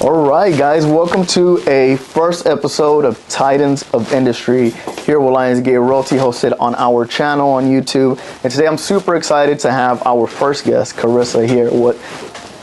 All right, guys, welcome to a first episode of Titans of Industry here with Lionsgate Royalty, hosted on our channel on YouTube. And today I'm super excited to have our first guest, Carissa, here with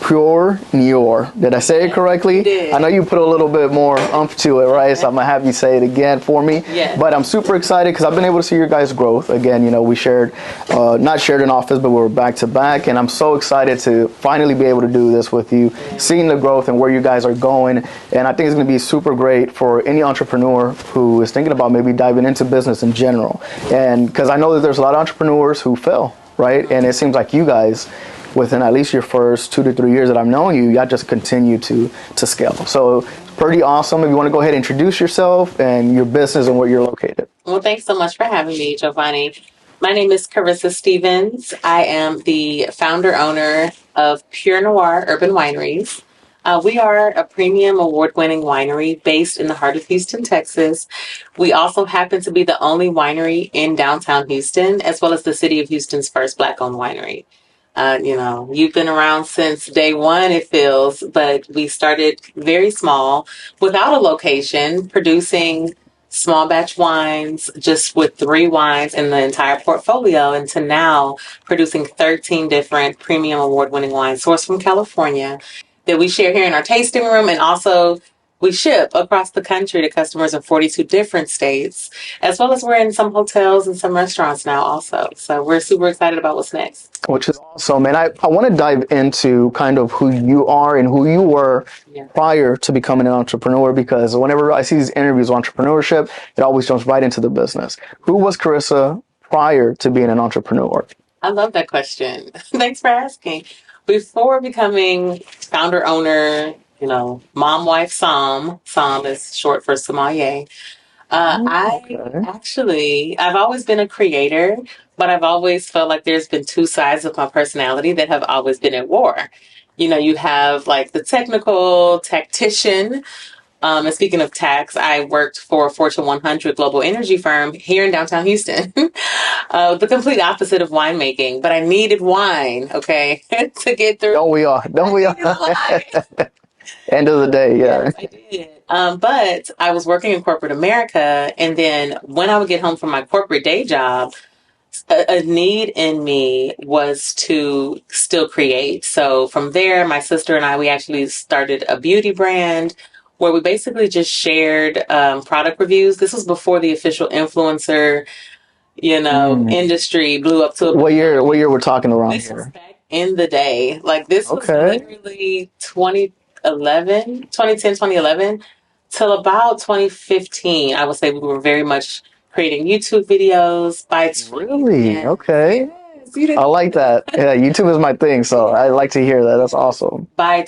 Pur Niore. Did I say it correctly? You did. I know you put a little bit more umph to it, right? So I'm gonna have you say it again for me. Yeah. But I'm super excited because I've been able to see your guys' growth. Again, you know, we shared, not shared an office, but we were back to back. And I'm so excited to finally be able to do this with you, seeing the growth and where you guys are going. And I think it's gonna be super great for any entrepreneur who is thinking about maybe diving into business in general. And because I know that there's a lot of entrepreneurs who fail, right? And it seems like you guys, within at least your first 2 to 3 years that I've known you, y'all just continue to scale. So it's pretty awesome. If you want to go ahead and introduce yourself and your business and where you're located. Well, thanks so much for having me, Giovanni. My name is Carissa Stevens. I am the founder owner of Pur Noire Urban Wineries. We are a premium award-winning winery based in the heart of Houston, Texas. We also happen to be the only winery in downtown Houston, as well as the city of Houston's first Black-owned winery. You know, you've been around since day one, it feels, but we started very small without a location, producing small batch wines, just with 3 wines in the entire portfolio, and to now producing 13 different premium award-winning wines sourced from California that we share here in our tasting room, and also we ship across the country to customers in 42 different states, as well as we're in some hotels and some restaurants now also. So we're super excited about what's next. Which is awesome. And I want to dive into kind of who you are and who you were prior to becoming an entrepreneur, because whenever I see these interviews of entrepreneurship, it always jumps right into the business. Who was Carissa prior to being an entrepreneur? I love that question. Thanks for asking. Before becoming founder, owner, you know, mom, wife, Som is short for sommelier. I've always been a creator, but I've always felt like there's been 2 sides of my personality that have always been at war. You know, you have like the technical tactician. And speaking of tax, I worked for a Fortune 100 global energy firm here in downtown Houston. The complete opposite of winemaking, but I needed wine, okay, to get through. Don't we all? End of the day, yeah. Yes, I did. But I was working in corporate America, and then when I would get home from my corporate day job, a need in me was to still create. So from there, my sister and I, we actually started a beauty brand where we basically just shared product reviews. This was before the official influencer, you know, industry blew up to a... What year we're talking around this here? Was back in the day. Like this was literally 2010, 2011, till about 2015. I would say we were very much creating YouTube videos by... Really? Okay. Yes, I like that. Yeah, YouTube is my thing, so I like to hear that. That's awesome. By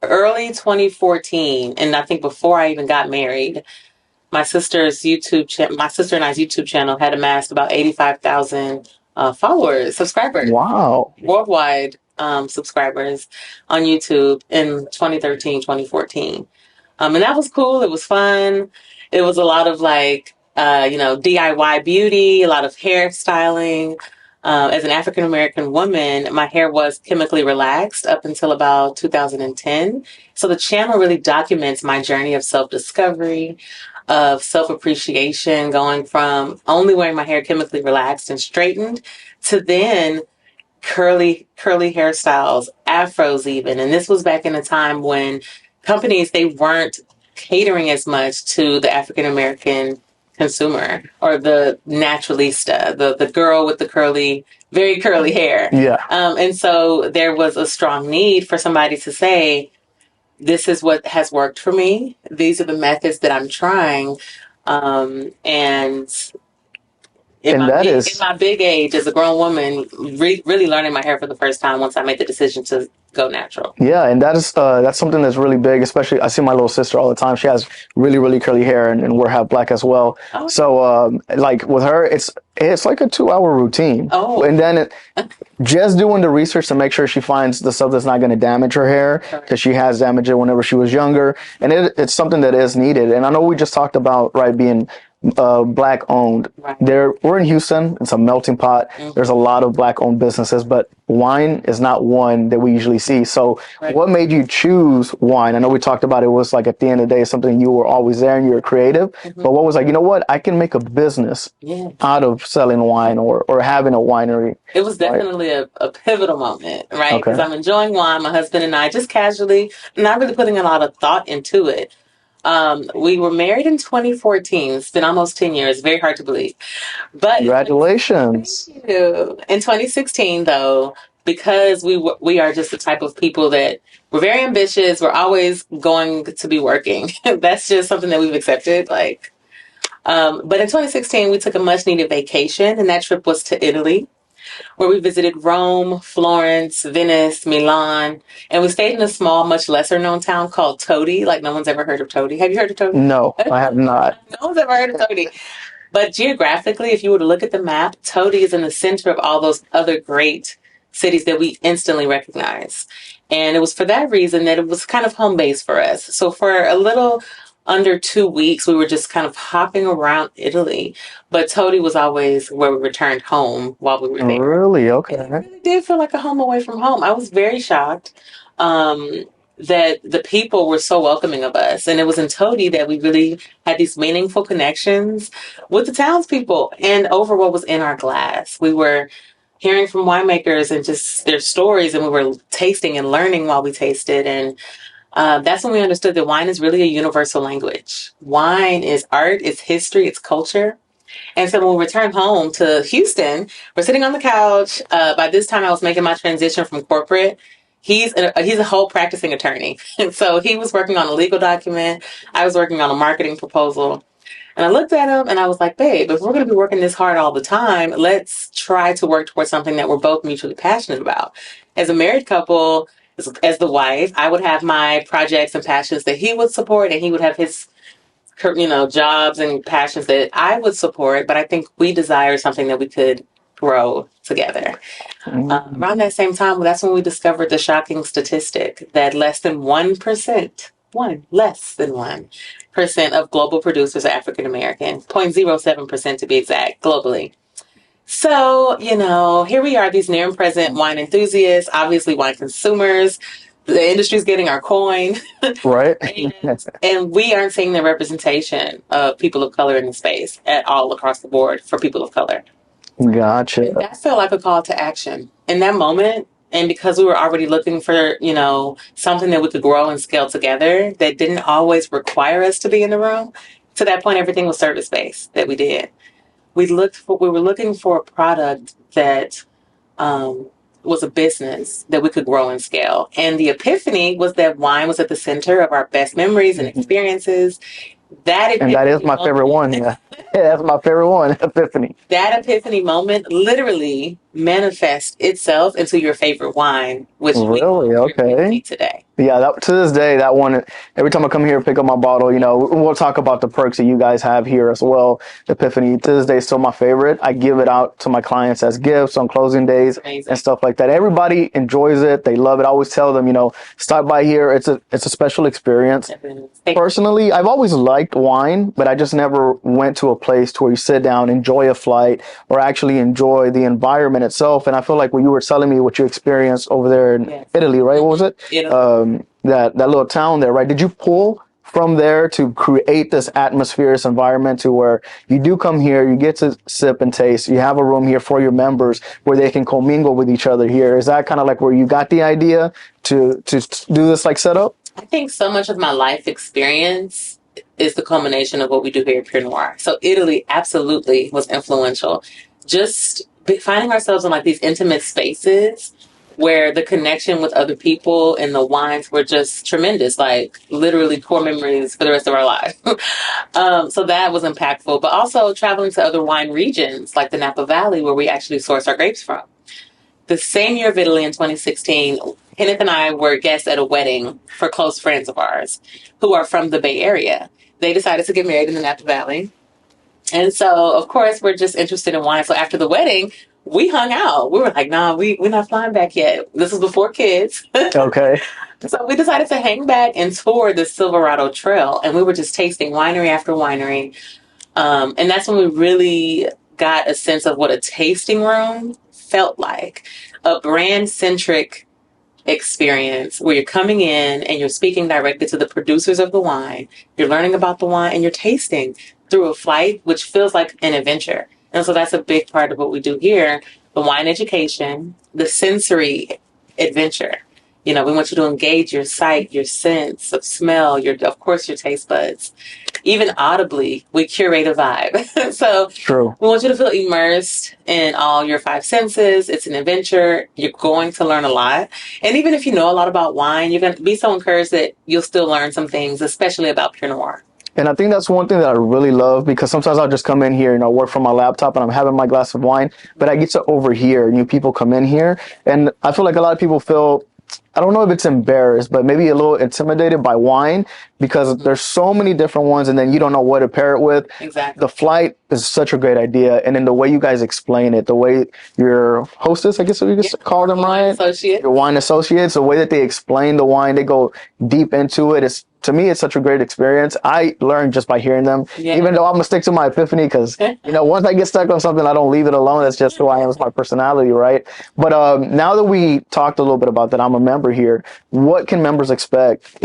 early 2014, and I think before I even got married, my sister and I's YouTube channel had amassed about 85,000 subscribers. Wow. Worldwide subscribers on YouTube in 2013, 2014. And that was cool. It was fun. It was a lot of like, you know, DIY beauty, a lot of hairstyling. As an African-American woman, my hair was chemically relaxed up until about 2010. So the channel really documents my journey of self-discovery, of self-appreciation, going from only wearing my hair chemically relaxed and straightened to then curly hairstyles, afros even. And this was back in a time when companies, they weren't catering as much to the African-American consumer or the naturalista, the girl with the very curly hair. Yeah. And so there was a strong need for somebody to say, this is what has worked for me. These are the methods that I'm trying. In my big age as a grown woman, really learning my hair for the first time once I made the decision to go natural. Yeah, and that's something that's really big, especially I see my little sister all the time. She has really curly hair, and we're half black as well. Oh. So like with her, it's like a 2-hour routine. Oh. And then just doing the research to make sure she finds the stuff that's not going to damage her hair, because she has damaged it whenever she was younger. And it's something that is needed. And I know we just talked about, right, being black owned. Right. We're in Houston. It's a melting pot. Mm-hmm. There's a lot of black owned businesses, but wine is not one that we usually DC. So Right. what made you choose wine? I know we talked about it was like at the end of the day, something you were always there and you were creative, but what was like, you know what, I can make a business Yeah. out of selling wine or having a winery. It was Right. definitely a pivotal moment, right? Because Okay. I'm enjoying wine, my husband and I, just casually, not really putting a lot of thought into it. We were married in 2014. It's been almost 10 years. Very hard to believe. But Congratulations. thank you. In 2016, though, because we are just the type of people that we're very ambitious. We're always going to be working. That's just something that we've accepted. But in 2016, we took a much needed vacation, and that trip was to Italy, where we visited Rome, Florence, Venice, Milan, and we stayed in a small, much lesser known town called Todi. Like, no one's ever heard of Todi. Have you heard of Todi? No, I have not. No one's ever heard of Todi. But geographically, if you were to look at the map, Todi is in the center of all those other great cities that we instantly recognize. And it was for that reason that it was kind of home base for us. So for a little under 2 weeks, we were just kind of hopping around Italy. But Todi was always where we returned home while we were there. Really? And Okay. it really did feel like a home away from home. I was very shocked. That the people were so welcoming of us. And it was in Todi that we really had these meaningful connections with the townspeople and over what was in our glass. We were hearing from winemakers and just their stories, and we were tasting and learning while we tasted. And that's when we understood that wine is really a universal language. Wine is art, it's history, it's culture. And so when we returned home to Houston, we're sitting on the couch. By this time, I was making my transition from corporate. He's a whole practicing attorney. And so he was working on a legal document. I was working on a marketing proposal. And I looked at him and I was like, babe, if we're going to be working this hard all the time, let's try to work towards something that we're both mutually passionate about. As a married couple, as the wife, I would have my projects and passions that he would support, and he would have his jobs and passions that I would support, but I think we desire something that we could grow together. Around that same time, that's when we discovered the shocking statistic that less than 1%, less than 1% of global producers are African American, 0.07% to be exact, globally. So, here we are, these near and present wine enthusiasts, obviously wine consumers. The industry's getting our coin. Right. And we aren't seeing the representation of people of color in the space at all across the board for people of color. Gotcha. And that felt like a call to action in that moment. And because we were already looking for, something that we could grow and scale together that didn't always require us to be in the room, to that point, everything was service-based that we did. We were looking for a product that was a business that we could grow and scale. And the epiphany was that wine was at the center of our best memories and experiences. And that is my favorite one. Yeah. That's my favorite one, Epiphany. That epiphany moment literally manifests itself into your favorite wine, which Really? Okay. today. Yeah, to this day, that one, every time I come here and pick up my bottle, we'll talk about the perks that you guys have here as well. Epiphany, to this day, is still my favorite. I give it out to my clients as gifts on closing days and stuff like that. Everybody enjoys it. They love it. I always tell them, stop by here. It's a special experience. Personally, I've always liked wine, but I just never went to a place to where you sit down, enjoy a flight, or actually enjoy the environment itself. And I feel like when you were telling me what you experienced over there in Italy, right? What was it? That little town there, right? Did you pull from there to create this atmosphere, this environment to where you do come here, you get to sip and taste, you have a room here for your members where they can commingle with each other here? Is that kind of like where you got the idea to do this like setup? I think so much of my life experience is the culmination of what we do here at Pur Noire. So Italy absolutely was influential. Just finding ourselves in like these intimate spaces where the connection with other people and the wines were just tremendous, like literally core memories for the rest of our lives. So that was impactful, but also traveling to other wine regions like the Napa Valley, where we actually source our grapes from. The same year of Italy in 2016, Kenneth and I were guests at a wedding for close friends of ours who are from the Bay Area. They decided to get married in the Napa Valley. And so, of course, we're just interested in wine. So after the wedding, we hung out. We were like, nah, we're not flying back yet. This was before kids. Okay. So we decided to hang back and tour the Silverado Trail. And we were just tasting winery after winery. And that's when we really got a sense of what a tasting room felt like. A brand-centric experience where you're coming in and you're speaking directly to the producers of the wine. You're learning about the wine and you're tasting through a flight, which feels like an adventure. And so that's a big part of what we do here. The wine education, the sensory adventure. You know, we want you to engage your sight, your sense of smell, of course, your taste buds. Even audibly, we curate a vibe. So True. we want you to feel immersed in all your five senses. It's an adventure. You're going to learn a lot. And even if you know a lot about wine, you're going to be so encouraged that you'll still learn some things, especially about Pur Noire. And I think that's one thing that I really love, because sometimes I'll just come in here and I'll work from my laptop and I'm having my glass of wine, but I get to overhear new people come in here. And I feel like a lot of people feel, I don't know if it's embarrassed, but maybe a little intimidated by wine, because there's so many different ones and then you don't know what to pair it with. Exactly. The flight is such a great idea. And then the way you guys explain it, the way your hostess, I guess you could call them, right? Associate. Your wine associates, the way that they explain the wine, they go deep into it. To me, it's such a great experience. I learned just by hearing them, even though I'm going to stick to my epiphany, because, once I get stuck on something, I don't leave it alone. That's just who I am. It's my personality, right? But now that we talked a little bit about that, I'm a member here. What can members expect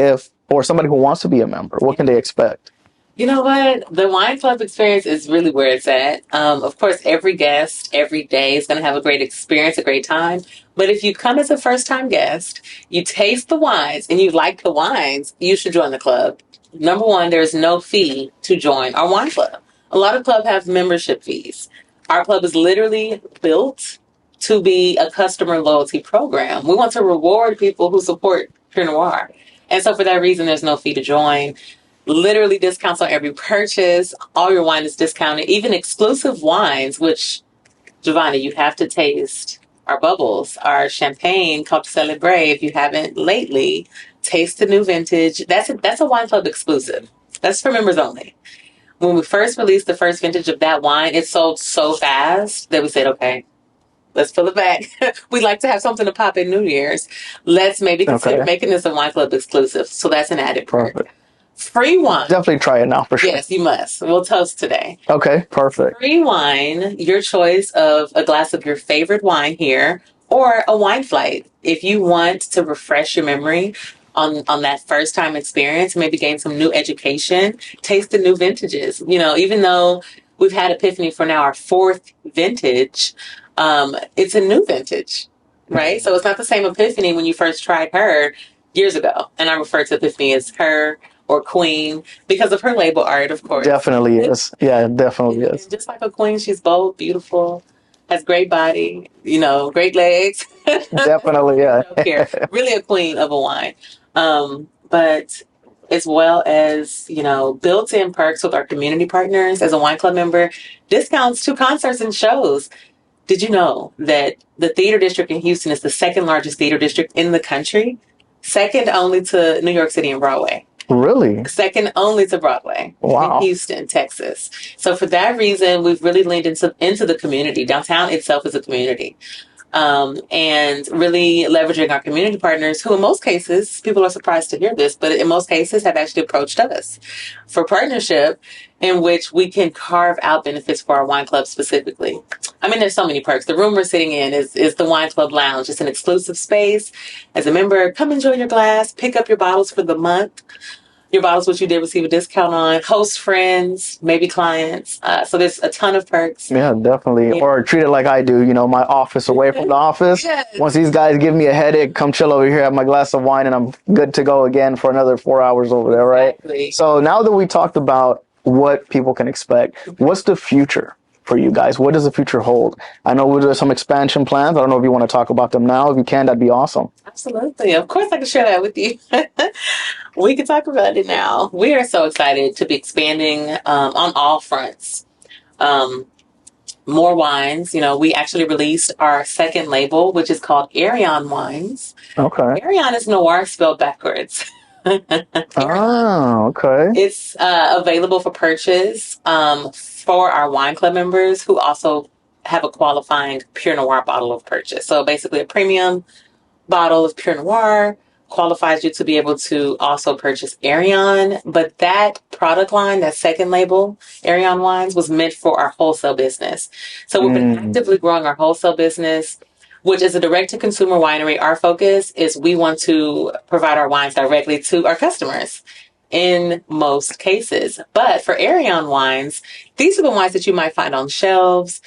or somebody who wants to be a member, what can they expect? You know what? The wine club experience is really where it's at. Of course, every guest, every day is going to have a great experience, a great time. But if you come as a first-time guest, you taste the wines, and you like the wines, you should join the club. Number one, there's no fee to join our wine club. A lot of clubs have membership fees. Our club is literally built to be a customer loyalty program. We want to reward people who support Pur Noire. And so for that reason, there's no fee to join. Literally discounts on every purchase. All your wine is discounted. Even exclusive wines, which, Giovanni, you have to taste. Our bubbles, our champagne called Celebrate. If you haven't lately, taste the new vintage. That's a wine club exclusive. That's for members only. When we first released the first vintage of that wine, it sold so fast that we said, okay, let's pull it back. We'd like to have something to pop in New Year's. Let's maybe consider making this a wine club exclusive. So that's an added perk. Perfect. Free wine. Definitely try it now for sure. Yes, you must. We'll toast today. Okay, perfect. Free wine, your choice of a glass of your favorite wine here, or a wine flight. If you want to refresh your memory on that first time experience, maybe gain some new education, taste the new vintages. Even though we've had Epiphany for now our fourth vintage, it's a new vintage, right? So it's not the same Epiphany when you first tried her years ago. And I refer to Epiphany as her or queen because of her label art, of course. Definitely is. Yeah, it definitely is. Just like a queen, she's bold, beautiful, has great body, great legs. Definitely, yeah. Really a queen of a wine. But as well as, built-in perks with our community partners as a wine club member, discounts to concerts and shows. Did you know that the theater district in Houston is the second largest theater district in the country? Second only to New York City and Broadway. Really? Second only to Broadway. Wow. In Houston, Texas. So for that reason, we've really leaned into the community. Downtown itself is a community. And really leveraging our community partners who in most cases, people are surprised to hear this, but in most cases have actually approached us for partnership in which we can carve out benefits for our wine club specifically. I mean, there's so many perks. The room we're sitting in is the Wine Club Lounge. It's an exclusive space. As a member, come enjoy your glass, pick up your bottles for the month. Your bottles, which you did receive a discount on, host friends, maybe clients. So there's a ton of perks. Yeah, definitely. Yeah. Or treat it like I do, my office away from the office. Yes. Once these guys give me a headache, come chill over here, have my glass of wine, and I'm good to go again for another 4 hours over there, right? Exactly. So now that we talked about what people can expect, what's the future for you guys? What does the future hold? I know there's some expansion plans. I don't know if you want to talk about them now. If you can, that'd be awesome. Absolutely. Of course, I can share that with you. We can talk about it now. We are so excited to be expanding on all fronts. More wines. We actually released our second label, which is called Arion Wines. Okay. Arion is noir spelled backwards. Oh, okay. It's available for purchase for our wine club members who also have a qualifying Pur Noire bottle of purchase. So basically a premium bottle of Pur Noire qualifies you to be able to also purchase Arion. But that product line, that second label, Arion Wines, was meant for our wholesale business. So we've been actively growing our wholesale business. which is a direct-to-consumer winery. Our focus is we want to provide our wines directly to our customers in most cases. But for Arion wines, these are the wines that you might find on shelves.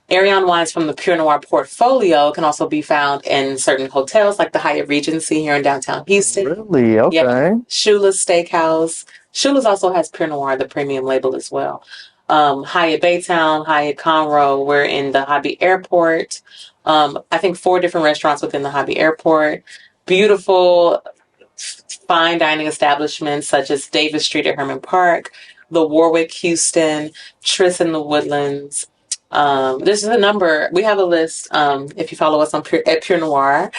Arion wines from the Pur Noire portfolio can also be found in certain hotels like the Hyatt Regency here in downtown Houston. Really? Okay. Yep. Shula's Steakhouse. Shula's also has Pur Noire, the premium label as well. Hyatt Baytown, Hyatt Conroe. We're in the Hobby Airport. I think 4 different restaurants within the Hobby Airport. Beautiful fine dining establishments such as Davis Street at Herman Park, the Warwick Houston, Tris in the Woodlands. This is a number. We have a list. If you follow us on at Pur Noire,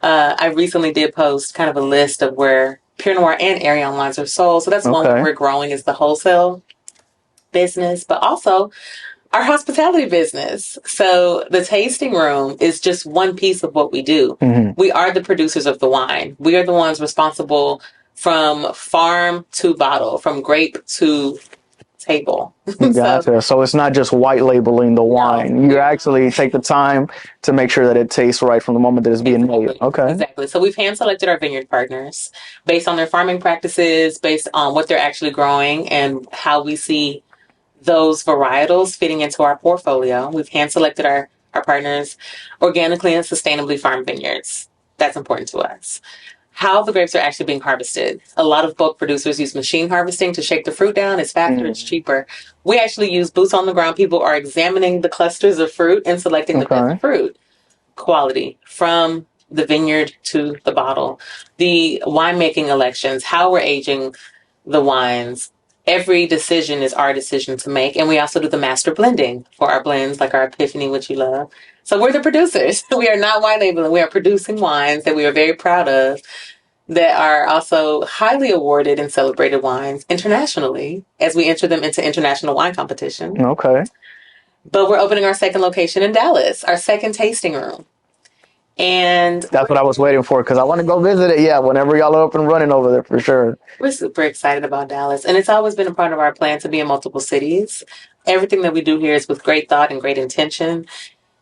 I recently did post kind of a list of where Pur Noire and Arion wines are sold. So that's one way we're growing is the wholesale business, but also our hospitality business. So the tasting room is just one piece of what we do. We are the producers of the wine. We are the ones responsible from farm to bottle, from grape to table. Gotcha. So it's not just white labeling the wine. You actually take the time to make sure that it tastes right from the moment that it's being made. Okay. Exactly. So we've hand selected our vineyard partners based on their farming practices, based on what they're actually growing and how we see those varietals fitting into our portfolio. We've hand selected our partners organically and sustainably farmed vineyards. That's important to us. How the grapes are actually being harvested. A lot of bulk producers use machine harvesting to shake the fruit down. It's faster, it's cheaper. We actually use boots on the ground. People are examining the clusters of fruit and selecting the best fruit quality from the vineyard to the bottle. The winemaking elections, how we're aging the wines. Every decision is our decision to make. And we also do the master blending for our blends, like our Epiphany, which you love. So we're the producers. We are not wine labeling. We are producing wines that we are very proud of that are also highly awarded and celebrated wines internationally as we enter them into international wine competition. Okay. But we're opening our second location in Dallas, our second tasting room. And that's what I was waiting for because I want to go visit it. Yeah, whenever y'all are up and running over there, for sure. We're super excited about Dallas. And it's always been a part of our plan to be in multiple cities. Everything that we do here is with great thought and great intention.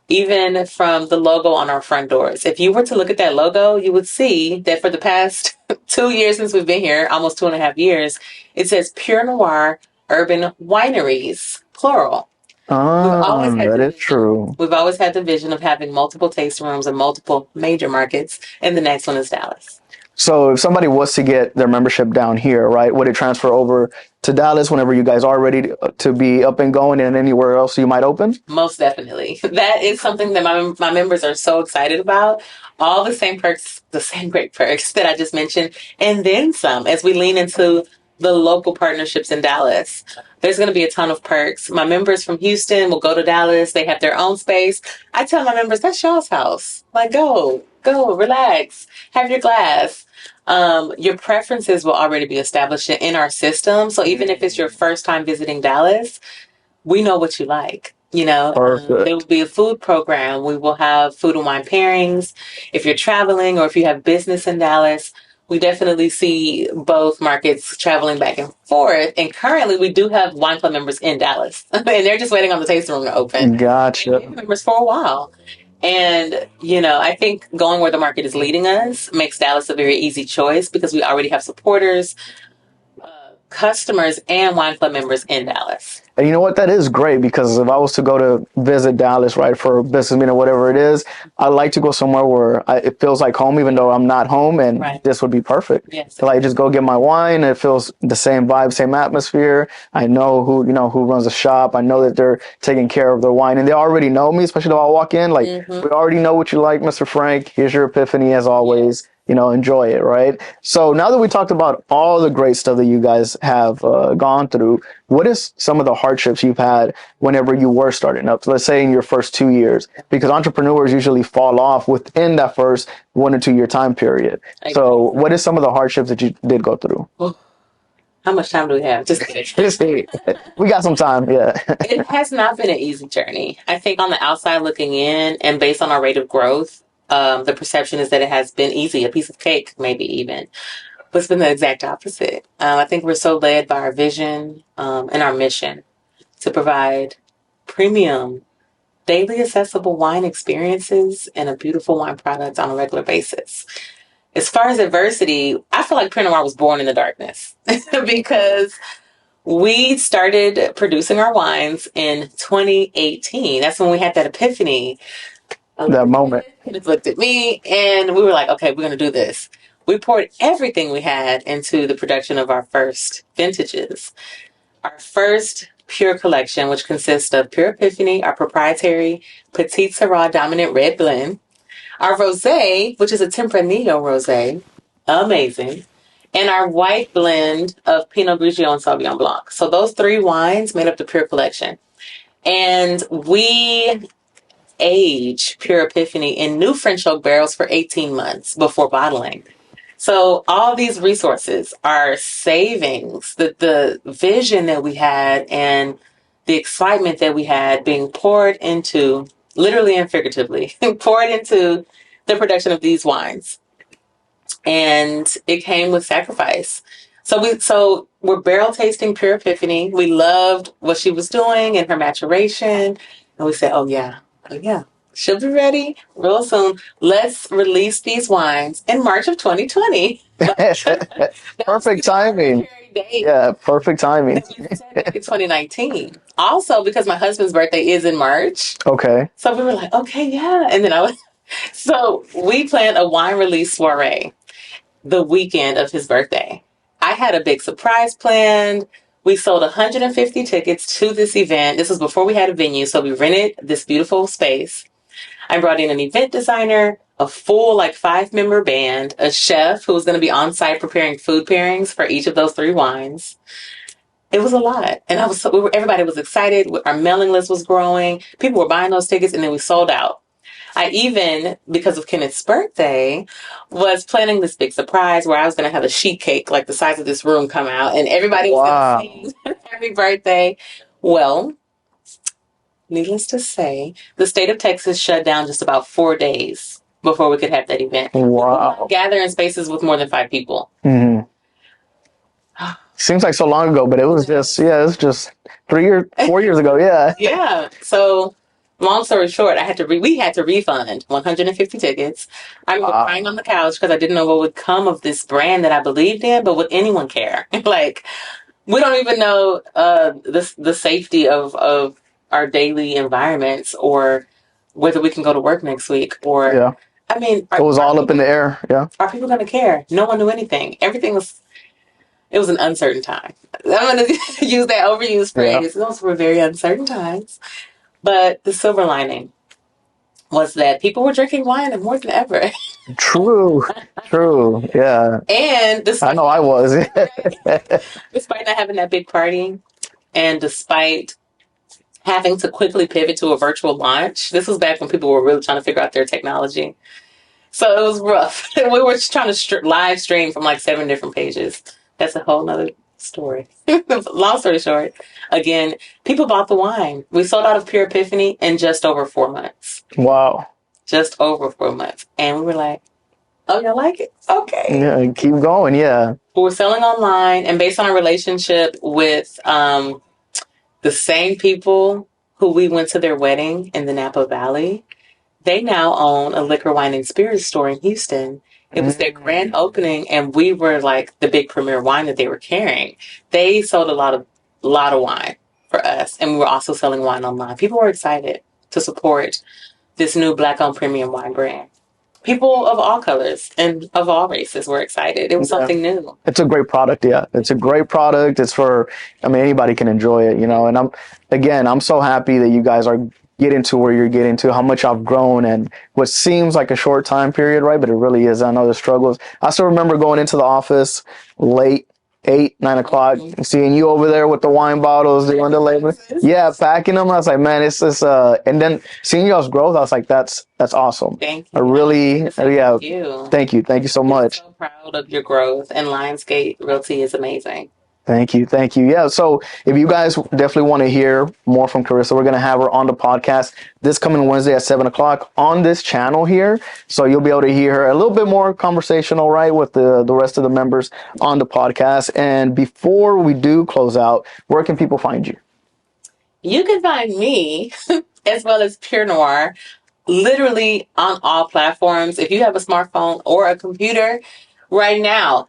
Even from the logo on our front doors. If you were to look at that logo, you would see that for the past 2 years since we've been here, almost 2.5 years, it says Pur Noire Urban Wineries, plural. That is true. We've always had the vision of having multiple tasting rooms in multiple major markets, and the next one is Dallas. So if somebody was to get their membership down here, right, would it transfer over to Dallas whenever you guys are ready to be up and going and anywhere else you might open? Most definitely. That is something that my members are so excited about. All the same perks, the same great perks that I just mentioned, and then some as we lean into the local partnerships in Dallas. There's going to be a ton of perks. My members from Houston will go to Dallas. They have their own space. I tell my members, that's y'all's house. Like, go, relax, have your glass. Your preferences will already be established in our system. So even if it's your first time visiting Dallas, we know what you like. You know, there will be a food program. We will have food and wine pairings. If you're traveling or if you have business in Dallas, we definitely see both markets traveling back and forth. And currently, we do have wine club members in Dallas, and they're just waiting on the tasting room to open. Gotcha. We've been members for a while. And, you know, I think going where the market is leading us makes Dallas a very easy choice because we already have supporters, customers, and wine club members in Dallas. And you know what? That is great because if I was to go to visit Dallas, right, for a business meeting or whatever it is, I like to go somewhere where it feels like home, even though I'm not home, and this would be perfect. Yes. So, like, just go get my wine. It feels the same vibe, same atmosphere. I know who runs the shop. I know that they're taking care of their wine, and they already know me, especially if I walk in. Like, we already know what you like, Mr. Frank. Here's your Epiphany, as always. You know, enjoy it, right? So now that we talked about all the great stuff that you guys have gone through, what is some of the hardships you've had whenever you were starting up? So let's say in your first 2 years, because entrepreneurs usually fall off within that first 1 or 2 year time period. So what is some of the hardships that you did go through? How much time do we have? Just kidding. We got some time, yeah. It has not been an easy journey. I think on the outside looking in and based on our rate of growth, the perception is that it has been easy, a piece of cake, maybe even. But it's been the exact opposite. I think we're so led by our vision and our mission to provide premium daily accessible wine experiences and a beautiful wine product on a regular basis. As far as adversity, I feel like Pur Noire was born in the darkness because we started producing our wines in 2018. That's when we had that epiphany. That moment. Kenneth looked at me and we were like, okay, we're going to do this. We poured everything we had into the production of our first vintages. Our first Pure collection, which consists of Pure Epiphany, our proprietary Petite Syrah dominant red blend, our Rosé, which is a Tempranillo Rosé, amazing, and our white blend of Pinot Grigio and Sauvignon Blanc. So those three wines made up the Pure collection. And we age Pure Epiphany in new French oak barrels for 18 months before bottling. So all these resources are savings, the vision that we had and the excitement that we had being poured into, literally and figuratively, poured into the production of these wines. And it came with sacrifice. So we're barrel tasting Pure Epiphany. We loved what she was doing and her maturation. And we said, oh yeah, she'll be ready real soon. Let's release these wines in March of 2020. Perfect timing. Yeah, perfect timing. In 2019. Also, because my husband's birthday is in March. Okay. So we were like, okay, yeah. And then so we planned a wine release soiree the weekend of his birthday. I had a big surprise planned. We sold 150 tickets to this event. This was before we had a venue, so we rented this beautiful space. I brought in an event designer, a full 5-member band, a chef who was going to be on site preparing food pairings for each of those three wines. It was a lot, and everybody was excited. Our mailing list was growing. People were buying those tickets, and then we sold out. I even, because of Kenneth's birthday, was planning this big surprise where I was going to have a sheet cake like the size of this room come out, and everybody was going to sing happy birthday. Well, needless to say, the state of Texas shut down just about 4 days before we could have that event. Wow. Gather in spaces with more than 5 people. Mm-hmm. Seems like so long ago, but it was just 4 years ago. Yeah. Yeah. So long story short, we had to refund 150 tickets. I was crying on the couch because I didn't know what would come of this brand that I believed in, but would anyone care? We don't even know the safety of our daily environments or whether we can go to work next week or, yeah. I mean, it was all up in the air. Yeah. Are people going to care? No one knew anything. It was an uncertain time. I'm going to use that overused phrase. Yeah. Those were very uncertain times. But the silver lining was that people were drinking wine more than ever. True. Yeah. And I know I was. Despite not having that big party and despite having to quickly pivot to a virtual launch, this was back when people were really trying to figure out their technology. So it was rough. We were just trying to live stream from 7 different pages. That's a whole nother story. Long story short, again, people bought the wine. We sold out of Pure Epiphany in just over 4 months. Wow. Just over 4 months. And we were like, oh, y'all like it? Okay. Yeah, keep going, yeah. We're selling online, and based on our relationship with the same people who we went to their wedding in the Napa Valley, they now own a liquor, wine, and spirits store in Houston. It was their grand opening, and we were the big premier wine that they were carrying. They sold a lot of wine for us, and we were also selling wine online. People were excited to support this new Black-owned premium wine brand. People of all colors and of all races were excited. It was something new. It's a great product, yeah. It's a great product. It's anybody can enjoy it, And I'm so happy that you guys are getting to where you're getting to, how much I've grown and what seems like a short time period, right? But it really is. I know the struggles. I still remember going into the office late, 8, 9 o'clock, seeing you over there with the wine bottles, doing the label. Yeah, packing them. I was like, man, it's just, and then seeing y'all's growth, I was like, that's awesome. Thank you. I really, Thank you. Thank you so much. I'm so proud of your growth, and Lionsgate Realty is amazing. Thank you. Yeah. So if you guys definitely want to hear more from Carissa, we're going to have her on the podcast this coming Wednesday at 7 o'clock on this channel here. So you'll be able to hear her a little bit more conversational, right, with the rest of the members on the podcast. And before we do close out, where can people find you? You can find me as well as Pur Noire, literally on all platforms. If you have a smartphone or a computer right now,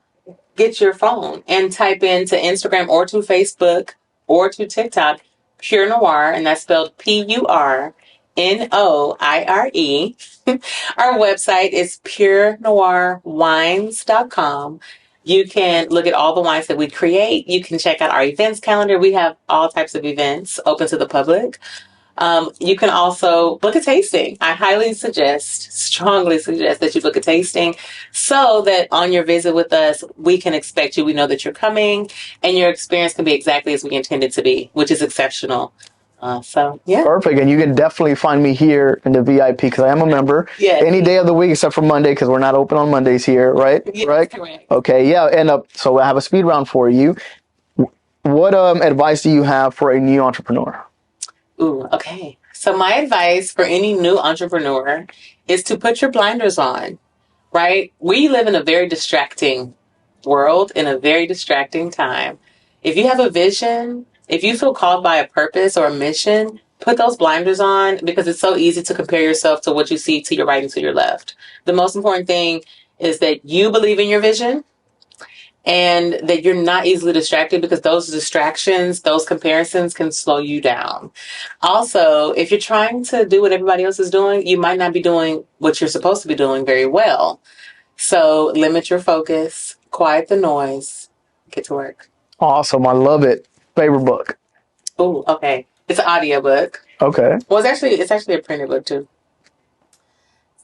get your phone and type into Instagram or to Facebook or to TikTok, Pur Noire, and that's spelled Purnoire. Our website is purnoirewines.com. You can look at all the wines that we create. You can check out our events calendar. We have all types of events open to the public. You can also book a tasting. I strongly suggest that you book a tasting so that on your visit with us, we can expect you. We know that you're coming and your experience can be exactly as we intend it to be, which is exceptional. Yeah. Perfect. And you can definitely find me here in the VIP because I am a member. Yes. Any day of the week except for Monday because we're not open on Mondays here, right? Yes, right? correct. Okay. Yeah. And so I have a speed round for you. What advice do you have for a new entrepreneur? Ooh, okay. So my advice for any new entrepreneur is to put your blinders on, right? We live in a very distracting world, in a very distracting time. If you have a vision, if you feel called by a purpose or a mission, put those blinders on because it's so easy to compare yourself to what you see to your right and to your left. The most important thing is that you believe in your vision and that you're not easily distracted because those distractions, those comparisons can slow you down. Also, if you're trying to do what everybody else is doing, you might not be doing what you're supposed to be doing very well. So limit your focus, quiet the noise, get to work. Awesome. I love it. Favorite book? Ooh, okay. It's an audiobook. Okay. Well, it's actually a printed book too.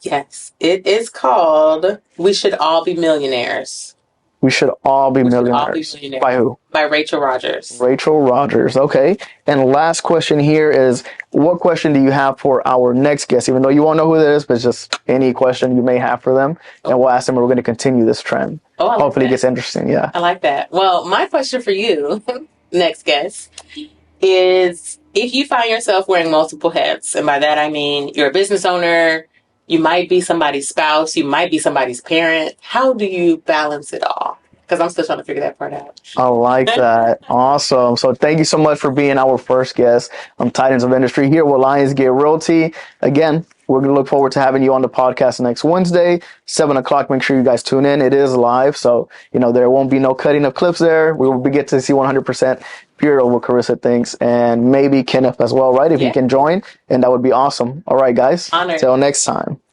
Yes. It is called We Should All Be Millionaires. We Should All Be Millionaires. By who? By Rachel Rogers. Rachel Rogers. Okay. And last question here is, what question do you have for our next guest? Even though you won't know who it is, but just any question you may have for them. And we'll ask them, and we're going to continue this trend. Hopefully it gets interesting. Yeah. I like that. Well, my question for you, next guest, is if you find yourself wearing multiple hats, and by that I mean you're a business owner, you might be somebody's spouse, you might be somebody's parent. How do you balance it all? Because I'm still trying to figure that part out. I like that. Awesome. So thank you so much for being our first guest on Titans of Industry here with Lionsgate Realty. Again, we're going to look forward to having you on the podcast next Wednesday, 7 o'clock. Make sure you guys tune in. It is live, so there won't be no cutting of clips there. We will get to see 100% pure what Carissa thinks, and maybe Kenneth as well, right? If he can join, and that would be awesome. All right, guys. Honored. Till next time.